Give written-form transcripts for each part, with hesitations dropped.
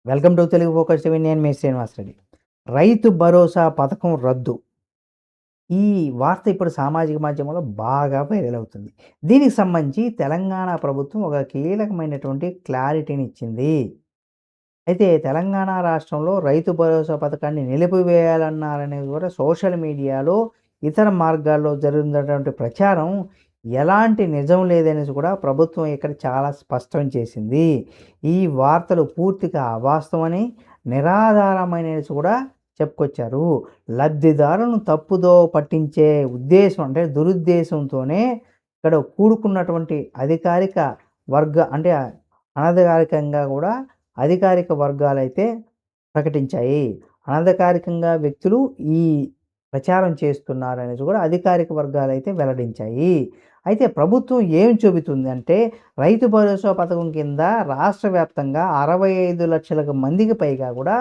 Welcome to Telugu focus TV. నేను మీ శ్రీనివాసరెడ్డి. రైతు భరోసా పథకం రద్దు. ఈ వార్త ఇప్పుడు సామాజిక మాధ్యమంలో బాగా వైరల్ అవుతుంది. దీనికి సంబంధించి తెలంగాణ ప్రభుత్వం ఒక కీలకమైనటువంటి క్లారిటీని ఇచ్చింది. అయితే తెలంగాణ రాష్ట్రంలో రైతు భరోసా పథకాన్ని నిలిపివేయాలన్నారనేది కూడా సోషల్ మీడియాలో, ఇతర మార్గాల్లో జరుగుతున్నటువంటి ప్రచారం ఎలాంటి నిజం లేదనేసి కూడా ప్రభుత్వం ఇక్కడ చాలా స్పష్టం చేసింది. ఈ వార్తలు పూర్తిగా అవాస్తవమని, నిరాధారమైనసి కూడా చెప్పుకొచ్చారు. లబ్ధిదారులను తప్పుదోవ పట్టించే ఉద్దేశం అంటే దురుద్దేశంతోనే ఇక్కడ కూడుకున్నటువంటి అధికారిక అంటే అనధికారికంగా కూడా అధికారిక వర్గాలైతే ప్రకటించాయి. అనధికారికంగా వ్యక్తులు ఈ ప్రచారం చేస్తున్నారనేసి కూడా అధికారిక వర్గాలైతే వెల్లడించాయి. అయితే ప్రభుత్వం ఏం చెబుతుందంటే రైతు భరోసా పథకం కింద రాష్ట్ర వ్యాప్తంగా 65 లక్షల మందికి పైగా కూడా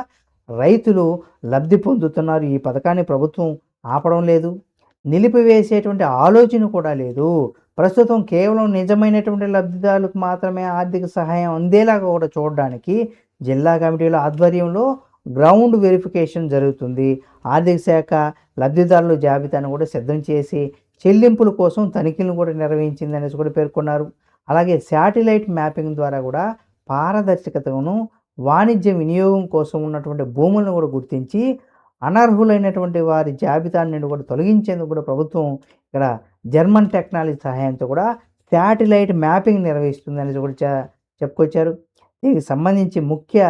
రైతులు లబ్ధి పొందుతున్నారు. ఈ పథకాన్ని ప్రభుత్వం ఆపడం లేదు. నిలిపివేసేటువంటి ఆలోచన కూడా లేదు. ప్రస్తుతం కేవలం నిజమైనటువంటి లబ్ధిదారులకు మాత్రమే ఆర్థిక సహాయం అందేలాగా కూడా చూడడానికి జిల్లా కమిటీల ఆధ్వర్యంలో గ్రౌండ్ వెరిఫికేషన్ జరుగుతుంది. ఆర్థిక శాఖ లబ్ధిదారుల జాబితాను కూడా సిద్ధం చేసి చెల్లింపుల కోసం తనిఖీలను కూడా నిర్వహించిందనేసి కూడా పేర్కొన్నారు. అలాగే శాటిలైట్ మ్యాపింగ్ ద్వారా కూడా పారదర్శకతను, వాణిజ్య వినియోగం కోసం ఉన్నటువంటి భూములను కూడా గుర్తించి అనర్హులైనటువంటి వారి జాబితా నుండి కూడా తొలగించేందుకు కూడా ప్రభుత్వం ఇక్కడ జర్మన్ టెక్నాలజీ సహాయంతో కూడా శాటిలైట్ మ్యాపింగ్ నిర్వహిస్తుందని కూడా చెప్పుకొచ్చారు. దీనికి సంబంధించి ముఖ్య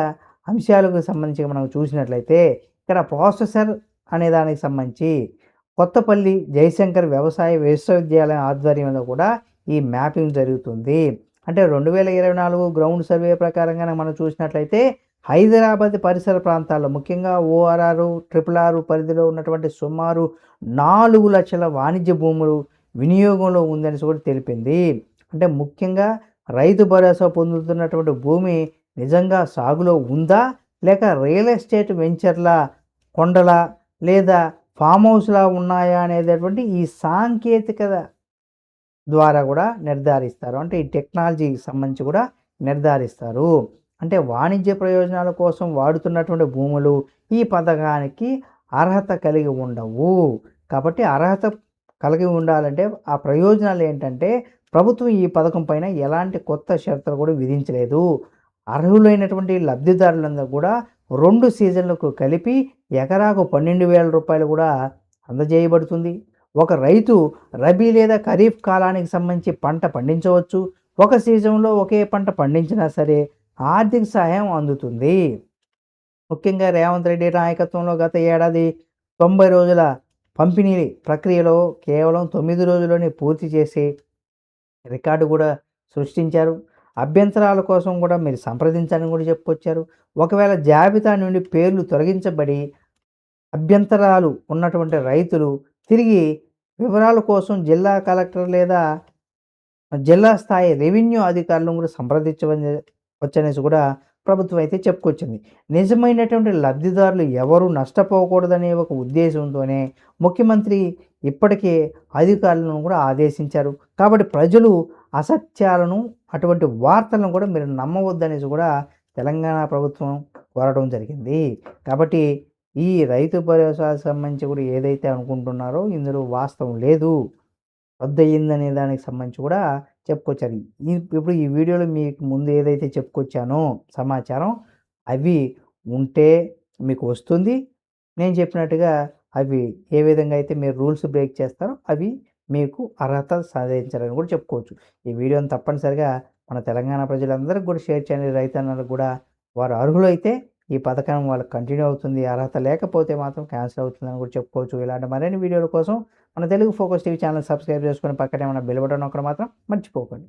అంశాలకు సంబంధించి మనం చూసినట్లయితే ఇక్కడ ప్రాసెసర్ అనే దానికి సంబంధించి కొత్తపల్లి జయశంకర్ వ్యవసాయ విశ్వవిద్యాలయం ఆధ్వర్యంలో కూడా ఈ మ్యాపింగ్ జరుగుతుంది. అంటే 2024 గ్రౌండ్ సర్వే ప్రకారంగా మనం చూసినట్లయితే హైదరాబాద్ పరిసర ప్రాంతాల్లో ముఖ్యంగా ORR, RRR పరిధిలో ఉన్నటువంటి సుమారు 4 లక్షల వాణిజ్య భూములు వినియోగంలో ఉందని కూడా తెలిపింది. అంటే ముఖ్యంగా రైతు భరోసా పొందుతున్నటువంటి భూమి నిజంగా సాగులో ఉందా, లేక రియల్ ఎస్టేట్ వెంచర్ల, కొండల లేదా ఫామ్ హౌస్లా ఉన్నాయా అనేటటువంటి ఈ సాంకేతికత ద్వారా కూడా నిర్ధారిస్తారు. అంటే ఈ టెక్నాలజీకి సంబంధించి కూడా నిర్ధారిస్తారు. అంటే వాణిజ్య ప్రయోజనాల కోసం వాడుతున్నటువంటి భూములు ఈ పథకానికి అర్హత కలిగి ఉండవు. కాబట్టి అర్హత కలిగి ఉండాలంటే ఆ ప్రయోజనాలు ఏంటంటే ప్రభుత్వం ఈ పథకం పైన ఎలాంటి కొత్త షరతులు కూడా విధించలేదు. అర్హులైనటువంటి లబ్ధిదారులందరూ కూడా 2 సీజన్లకు కలిపి ఎకరాకు 12,000 రూపాయలు కూడా అందజేయబడుతుంది. ఒక రైతు రబీ లేదా ఖరీఫ్ కాలానికి సంబంధించి పంట పండించవచ్చు. ఒక సీజన్లో ఒకే పంట పండించినా సరే ఆర్థిక సహాయం అందుతుంది. ముఖ్యంగా రేవంత్ రెడ్డి నాయకత్వంలో గత ఏడాది 90 రోజుల పంపిణీ ప్రక్రియలో కేవలం 9 రోజుల్లోనే పూర్తి చేసి రికార్డు కూడా సృష్టించారు. అభ్యంతరాల కోసం కూడా మీరు సంప్రదించాలని కూడా చెప్పుకొచ్చారు. ఒకవేళ జాబితా నుండి పేర్లు తొలగించబడి అభ్యంతరాలు ఉన్నటువంటి రైతులు తిరిగి వివరాల కోసం జిల్లా కలెక్టర్ లేదా జిల్లా స్థాయి రెవెన్యూ అధికారులను కూడా సంప్రదించవచ్చనేసి కూడా ప్రభుత్వం అయితే చెప్పుకొచ్చింది. నిజమైనటువంటి లబ్ధిదారులు ఎవరు నష్టపోకూడదనే ఒక ఉద్దేశంతోనే ముఖ్యమంత్రి ఇప్పటికే అధికారులను కూడా ఆదేశించారు. కాబట్టి ప్రజలు అసత్యాలను, అటువంటి వార్తలను కూడా మీరు నమ్మవద్దనేసి కూడా తెలంగాణ ప్రభుత్వం కోరడం జరిగింది. కాబట్టి ఈ రైతు భరోసాకు సంబంధించి కూడా ఏదైతే అనుకుంటున్నారో ఇందులో వాస్తవం లేదు, రద్దయిందనే దానికి సంబంధించి కూడా చెప్పుకొచ్చారు. ఇప్పుడు ఈ వీడియోలో మీకు ముందు ఏదైతే చెప్పుకొచ్చానో సమాచారం అవి ఉంటే మీకు వస్తుంది. నేను చెప్పినట్టుగా అవి ఏ విధంగా అయితే మీరు రూల్స్ బ్రేక్ చేస్తారో అవి మీకు అర్హత సాధించాలని కూడా చెప్పుకోవచ్చు. ఈ వీడియోని తప్పనిసరిగా మన తెలంగాణ ప్రజలందరికీ కూడా షేర్ చేయండి. రైతన్నలకు కూడా వారు అర్హులైతే ఈ పథకం వాళ్ళకి కంటిన్యూ అవుతుంది. అర్హత లేకపోతే మాత్రం క్యాన్సిల్ అవుతుందని కూడా చెప్పుకోవచ్చు. ఇలాంటి మరిన్ని వీడియోల కోసం మన Telugu focus TV channel subscribe చేసుకొని పక్కనే ఉన్న బెల్ బటన్ నొక్కడం మాత్రం మర్చిపోకండి.